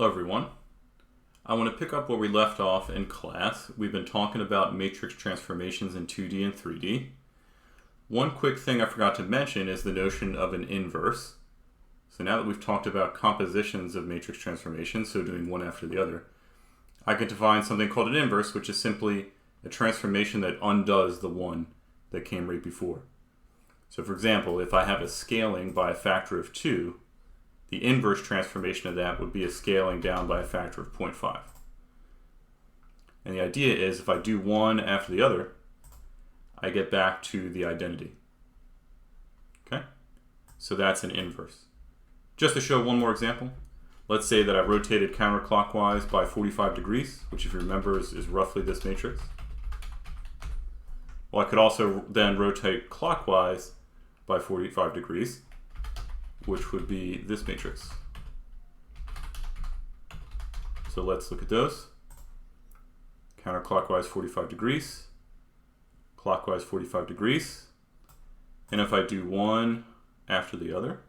Hello everyone. I want to pick up where we left off in class. We've been talking about matrix transformations in 2D and 3D. One quick thing I forgot to mention is the notion of an inverse. So now that we've talked about compositions of matrix transformations, so doing one after the other, I can define something called an inverse, which is simply a transformation that undoes the one that came right before. So for example, if I have a scaling by a factor of 2, the inverse transformation of that would be a scaling down by a factor of 0.5. And the idea is if I do one after the other, I get back to the identity. Okay? So that's an inverse. Just to show one more example, let's say that I rotated counterclockwise by 45 degrees, which if you remember is roughly this matrix. Well, I could also then rotate clockwise by 45 degrees, which would be this matrix. So let's look at those. Counterclockwise 45 degrees, clockwise 45 degrees, and if I do one after the other,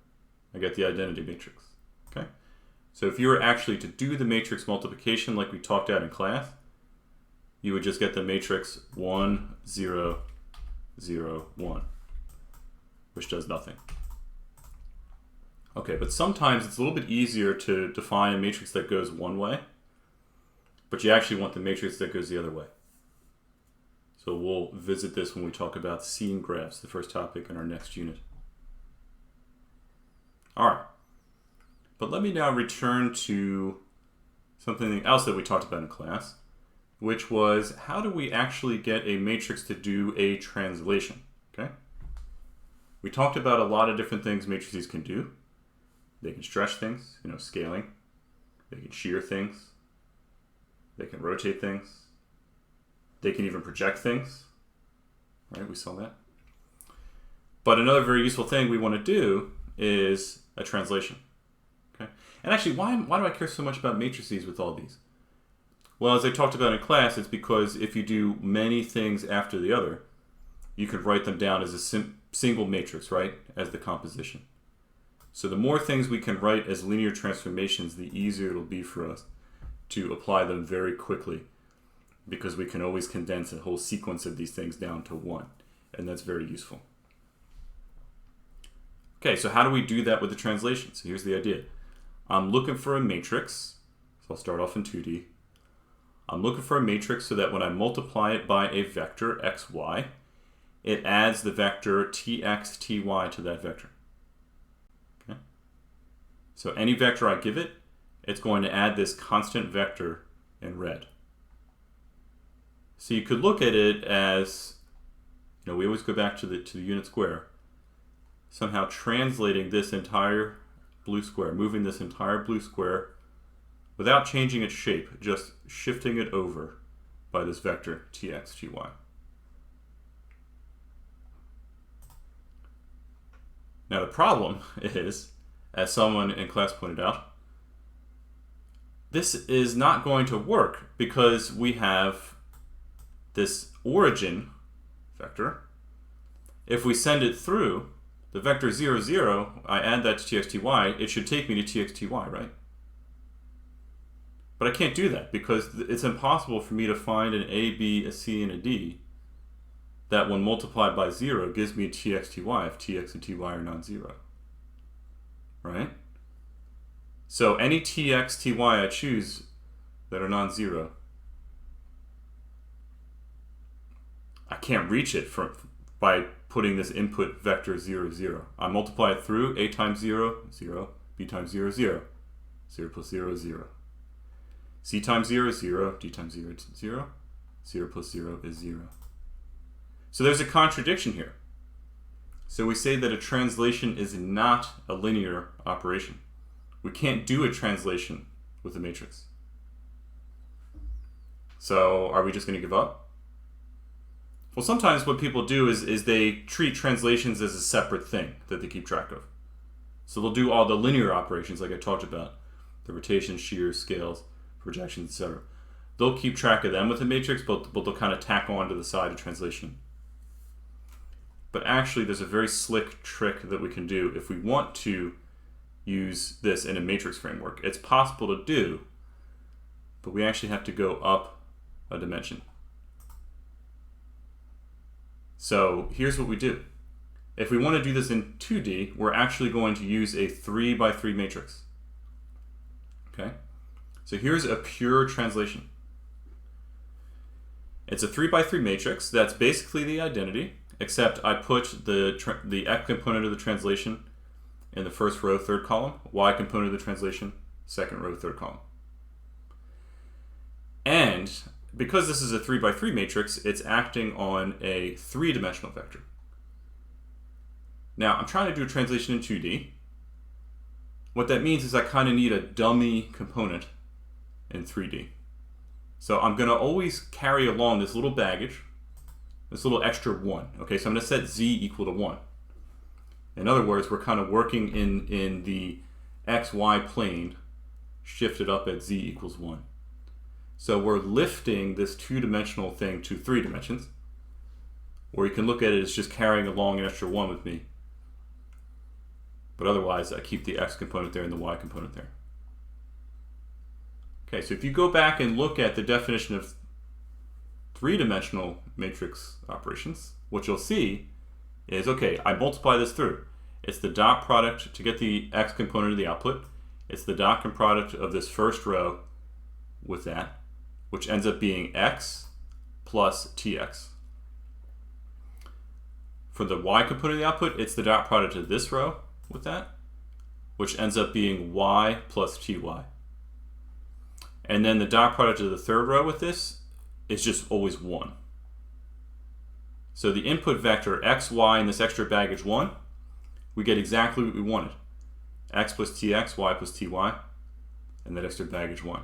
I get the identity matrix. Okay? So if you were actually to do the matrix multiplication like we talked about in class, you would just get the matrix 1, 0, 0, 1, which does nothing. Okay, but sometimes it's a little bit easier to define a matrix that goes one way, but you actually want the matrix that goes the other way. So we'll visit this when we talk about scene graphs, the first topic in our next unit. All right, but let me now return to something else that we talked about in class, which was how do we actually get a matrix to do a translation, okay? We talked about a lot of different things matrices can do. They can stretch things, scaling. They can shear things. They can rotate things. They can even project things. Right, we saw that. But another very useful thing we want to do is a translation. Okay? And actually, why do I care so much about matrices with all these? Well, as I talked about in class, it's because if you do many things after the other, you could write them down as a single matrix, right, as the composition. So the more things we can write as linear transformations, the easier it'll be for us to apply them very quickly, because we can always condense a whole sequence of these things down to one, and that's very useful. Okay, so how do we do that with the translation? So here's the idea. I'm looking for a matrix, so I'll start off in 2D. I'm looking for a matrix so that when I multiply it by a vector, xy, it adds the vector tx, ty to that vector. So any vector I give it, it's going to add this constant vector in red. So you could look at it as, we always go back to the unit square, somehow translating this entire blue square, moving this entire blue square without changing its shape, just shifting it over by this vector tx, ty. Now the problem is, as someone in class pointed out, this is not going to work because we have this origin vector. If we send it through the vector 0, 0, I add that to tx, ty, it should take me to tx, ty, right? But I can't do that because it's impossible for me to find an a, b, a c, and a d that when multiplied by 0 gives me a tx, ty if tx and ty are non-zero. Right? So any tx, ty I choose that are non-zero, I can't reach it by putting this input vector 0, 0. I multiply it through a times 0, 0, b times 0, 0, 0 plus 0, 0. C times 0 is 0, d times 0 is 0, 0 plus 0 is 0. So there's a contradiction here. So we say that a translation is not a linear operation. We can't do a translation with a matrix. So are we just going to give up? Well, sometimes what people do is they treat translations as a separate thing that they keep track of. So they'll do all the linear operations like I talked about, the rotation, shears, scales, projections, etc. They'll keep track of them with a matrix, but they'll kind of tack on to the side of translation. But actually, there's a very slick trick that we can do if we want to use this in a matrix framework. It's possible to do, but we actually have to go up a dimension. So here's what we do. If we want to do this in 2D, we're actually going to use a 3 by 3 matrix. Okay? So here's a pure translation. It's a 3 by 3 matrix. That's basically the identity, except I put the X component of the translation in the first row, third column, Y component of the translation, second row, third column. And because this is a 3 by 3 matrix, it's acting on a 3-dimensional vector. Now, I'm trying to do a translation in 2D. What that means is I kind of need a dummy component in 3D. So I'm going to always carry along this little baggage, this little extra 1. Okay, so I'm going to set z equal to 1. In other words, we're kind of working in the xy plane shifted up at z equals 1. So we're lifting this 2-dimensional thing to 3 dimensions. Or you can look at it as just carrying along an extra 1 with me. But otherwise, I keep the x component there and the y component there. Okay, so if you go back and look at the definition of 3-dimensional matrix operations, what you'll see is, okay, I multiply this through. It's the dot product to get the x component of the output. It's the dot product of this first row with that, which ends up being x plus tx. For the y component of the output, it's the dot product of this row with that, which ends up being y plus ty. And then the dot product of the third row with this is just always 1. So the input vector xy and this extra baggage 1, we get exactly what we wanted. X plus tx, y plus ty, and that extra baggage 1.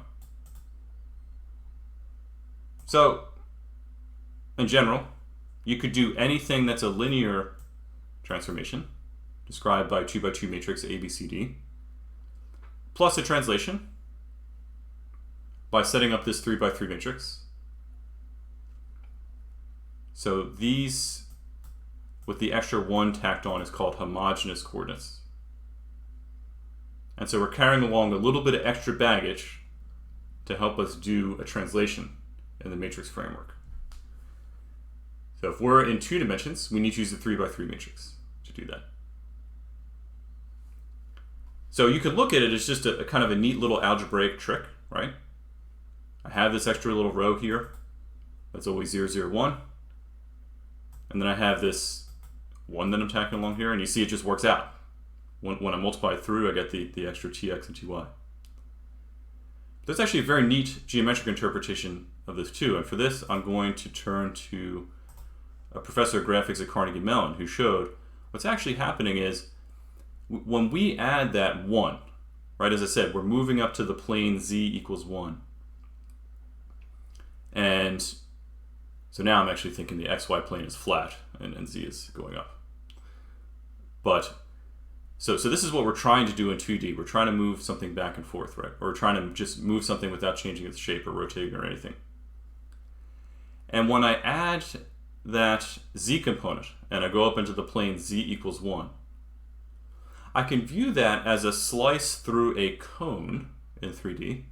So, in general, you could do anything that's a linear transformation, described by 2 by 2 matrix ABCD, plus a translation by setting up this 3 by 3 matrix. So these, with the extra 1 tacked on, is called homogeneous coordinates. And so we're carrying along a little bit of extra baggage to help us do a translation in the matrix framework. So if we're in 2 dimensions, we need to use the 3 by 3 matrix to do that. So you could look at it as just a kind of a neat little algebraic trick, right? I have this extra little row here that's always 0, 0, 1. And then I have this 1 that I'm tacking along here, and you see it just works out. When I multiply it through, I get the extra tx and ty. There's actually a very neat geometric interpretation of this too, and for this I'm going to turn to a professor of graphics at Carnegie Mellon who showed what's actually happening is when we add that 1, right, as I said, we're moving up to the plane z equals 1. And so now I'm actually thinking the xy plane is flat and z is going up. But so this is what we're trying to do in 2D. We're trying to move something back and forth, right? Or we're trying to just move something without changing its shape or rotating or anything. And when I add that z component and I go up into the plane z equals 1, I can view that as a slice through a cone in 3D.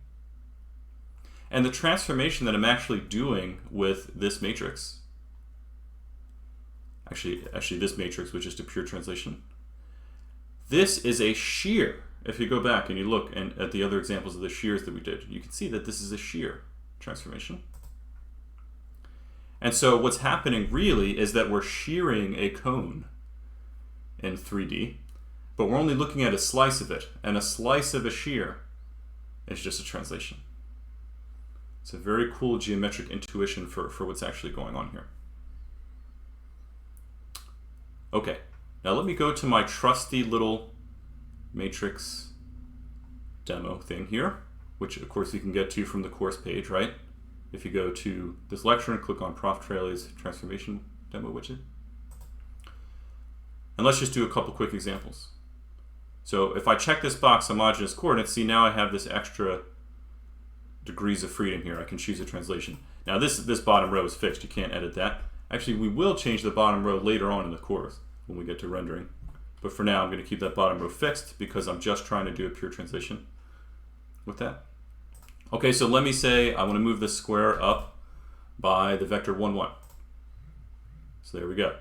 And the transformation that I'm actually doing with this matrix, actually this matrix, which is just a pure translation, this is a shear. If you go back and you look at the other examples of the shears that we did, you can see that this is a shear transformation. And so what's happening really is that we're shearing a cone in 3D, but we're only looking at a slice of it, and a slice of a shear is just a translation. It's a very cool geometric intuition for what's actually going on here. Okay, now let me go to my trusty little matrix demo thing here, which of course you can get to from the course page, right? If you go to this lecture and click on Prof. Traley's transformation demo widget. And let's just do a couple quick examples. So if I check this box, homogeneous coordinates, see now I have this extra degrees of freedom here. I can choose a translation. Now this bottom row is fixed. You can't edit that. Actually, we will change the bottom row later on in the course when we get to rendering. But for now, I'm going to keep that bottom row fixed because I'm just trying to do a pure translation with that. Okay, so let me say I want to move this square up by the vector 1, 1. So there we go.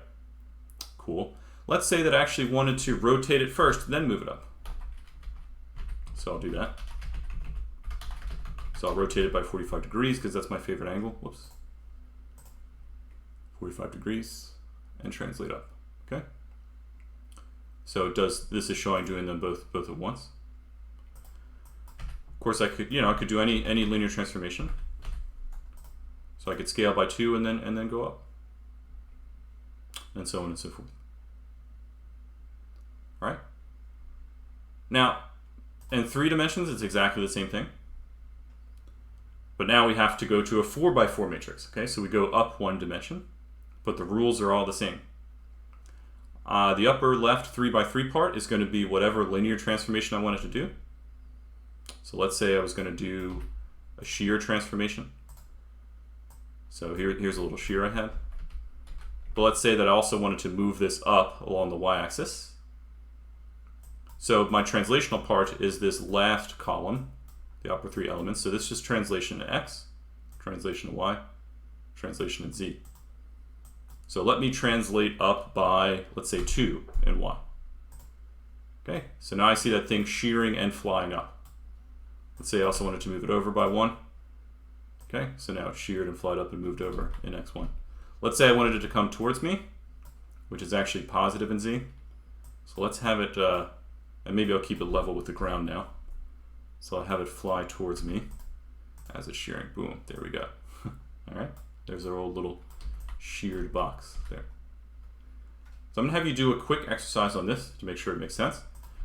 Cool. Let's say that I actually wanted to rotate it first, then move it up. So I'll do that. So I'll rotate it by 45 degrees because that's my favorite angle. Whoops. 45 degrees and translate up. Okay. So this is showing doing them both at once. Of course, I could do any linear transformation. So I could scale by 2 and then go up, and so on and so forth. All right. Now, in 3 dimensions, it's exactly the same thing. But now we have to go to a 4 by 4 matrix. Okay, so we go up 1 dimension, but the rules are all the same. The upper left 3 by 3 part is going to be whatever linear transformation I wanted to do. So let's say I was going to do a shear transformation. So here's a little shear I had. But let's say that I also wanted to move this up along the y-axis. So my translational part is this last column, the upper 3 elements. So this is translation to x, translation to y, translation in z. So let me translate up by, let's say, 2 in y. Okay, so now I see that thing shearing and flying up. Let's say I also wanted to move it over by 1. Okay, so now it's sheared and flied up and moved over in x1. Let's say I wanted it to come towards me, which is actually positive in z. So let's have it, and maybe I'll keep it level with the ground now. So I'll have it fly towards me as it's shearing. Boom, there we go. All right, there's our old little sheared box there. So I'm going to have you do a quick exercise on this to make sure it makes sense.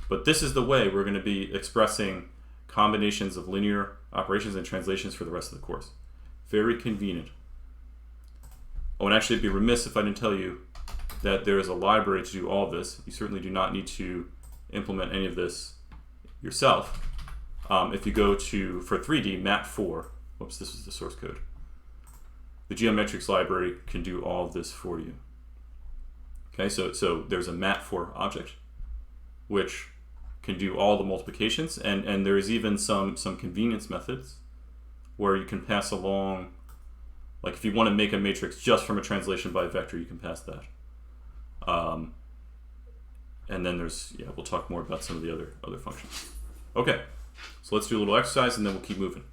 But this is the way we're going to be expressing combinations of linear operations and translations for the rest of the course. Very convenient. Oh, and actually it'd be remiss if I didn't tell you that there is a library to do all of this. You certainly do not need to implement any of this yourself. If you go to, for 3D, Mat4, whoops, this is the source code. The geometrics library can do all of this for you. Okay, so there's a Mat4 object, which can do all the multiplications, and there is even some convenience methods where you can pass along, like if you want to make a matrix just from a translation by a vector, you can pass that. And then we'll talk more about some of the other functions. Okay, so let's do a little exercise and then we'll keep moving.